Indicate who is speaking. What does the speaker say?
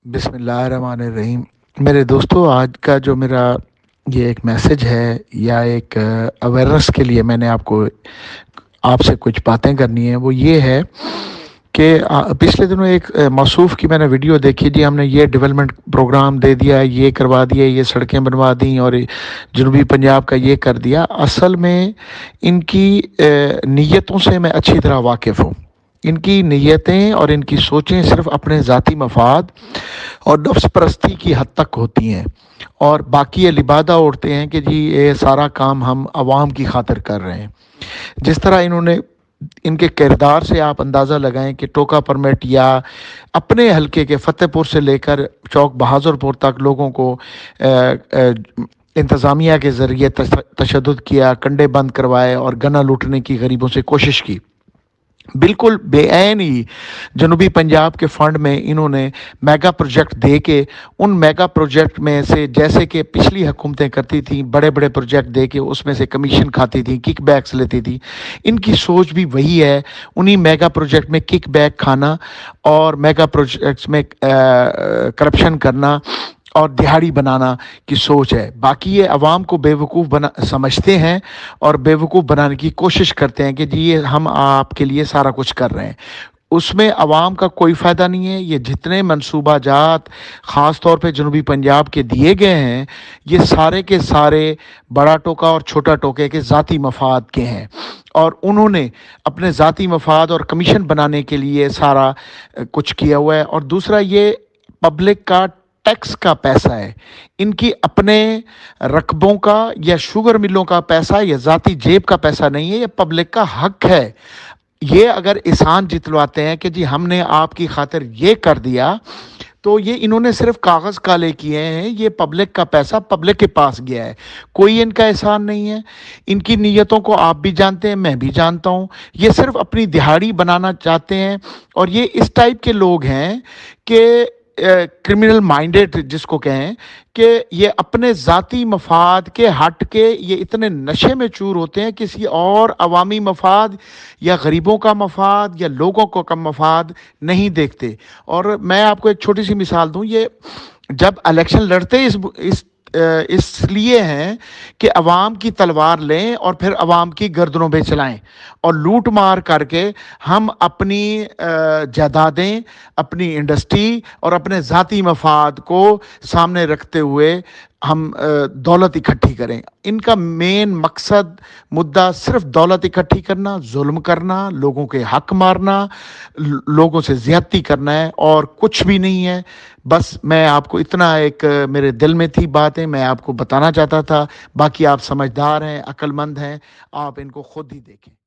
Speaker 1: بسم اللہ الرحمن الرحیم۔ میرے دوستو، آج کا جو میرا یہ ایک میسج ہے یا ایک اویئرنس کے لیے میں نے آپ سے کچھ باتیں کرنی ہے، وہ یہ ہے کہ پچھلے دنوں ایک موصوف کی میں نے ویڈیو دیکھی جی، ہم نے یہ ڈیولپمنٹ پروگرام دے دیا، یہ کروا دیا، یہ سڑکیں بنوا دیں اور جنوبی پنجاب کا یہ کر دیا۔ اصل میں ان کی نیتوں سے میں اچھی طرح واقف ہوں۔ ان کی نیتیں اور ان کی سوچیں صرف اپنے ذاتی مفاد اور نفس پرستی کی حد تک ہوتی ہیں، اور باقی یہ لبادہ اوڑھتے ہیں کہ جی یہ سارا کام ہم عوام کی خاطر کر رہے ہیں۔ جس طرح ان کے کردار سے آپ اندازہ لگائیں کہ ٹوکا پرمٹ یا اپنے حلقے کے فتح پور سے لے کر چوک بہادر پور تک لوگوں کو انتظامیہ کے ذریعے تشدد کیا، کنڈے بند کروائے اور گنا لوٹنے کی غریبوں سے کوشش کی۔ بالکل بے عین ہی جنوبی پنجاب کے فنڈ میں انہوں نے میگا پروجیکٹ دے کے ان میگا پروجیکٹ میں سے، جیسے کہ پچھلی حکومتیں کرتی تھیں، بڑے بڑے پروجیکٹ دے کے اس میں سے کمیشن کھاتی تھیں، کک بیکس لیتی تھیں، ان کی سوچ بھی وہی ہے۔ انہی میگا پروجیکٹ میں کک بیک کھانا اور میگا پروجیکٹس میں کرپشن کرنا اور دہاڑی بنانا کی سوچ ہے۔ باقی یہ عوام کو بیوقوف سمجھتے ہیں اور بیوقوف بنانے کی کوشش کرتے ہیں کہ جی یہ ہم آپ کے لیے سارا کچھ کر رہے ہیں۔ اس میں عوام کا کوئی فائدہ نہیں ہے۔ یہ جتنے منصوبہ جات خاص طور پہ جنوبی پنجاب کے دیے گئے ہیں، یہ سارے کے سارے بڑا ٹوکا اور چھوٹا ٹوکے کے ذاتی مفاد کے ہیں، اور انہوں نے اپنے ذاتی مفاد اور کمیشن بنانے کے لیے سارا کچھ کیا ہوا ہے۔ اور دوسرا، یہ پبلک کا ٹیکس کا پیسہ ہے، ان کی اپنے رقبوں کا یا شوگر ملوں کا پیسہ یا ذاتی جیب کا پیسہ نہیں ہے، یہ پبلک کا حق ہے۔ یہ اگر احسان جتلواتے ہیں کہ جی ہم نے آپ کی خاطر یہ کر دیا، تو یہ انہوں نے صرف کاغذ کالے کیے ہیں، یہ پبلک کا پیسہ پبلک کے پاس گیا ہے، کوئی ان کا احسان نہیں ہے۔ ان کی نیتوں کو آپ بھی جانتے ہیں، میں بھی جانتا ہوں۔ یہ صرف اپنی دہاڑی بنانا چاہتے ہیں، اور یہ اس ٹائپ کے لوگ ہیں کہ کرمنل مائنڈڈ جس کو کہیں، کہ یہ اپنے ذاتی مفاد کے ہٹ کے یہ اتنے نشے میں چور ہوتے ہیں، کسی اور عوامی مفاد یا غریبوں کا مفاد یا لوگوں کو کم مفاد نہیں دیکھتے۔ اور میں آپ کو ایک چھوٹی سی مثال دوں، یہ جب الیکشن لڑتے اس لیے ہیں کہ عوام کی تلوار لیں اور پھر عوام کی گردنوں پہ چلائیں اور لوٹ مار کر کے ہم اپنی جائیدادیں، اپنی انڈسٹری اور اپنے ذاتی مفاد کو سامنے رکھتے ہوئے ہم دولت اکٹھی کریں۔ ان کا مین مقصد مدعا صرف دولت اکٹھی کرنا، ظلم کرنا، لوگوں کے حق مارنا، لوگوں سے زیادتی کرنا ہے، اور کچھ بھی نہیں ہے۔ بس میں آپ کو اتنا ایک میرے دل میں تھی باتیں میں آپ کو بتانا چاہتا تھا۔ باقی آپ سمجھدار ہیں، عقل مند ہیں، آپ ان کو خود ہی دیکھیں۔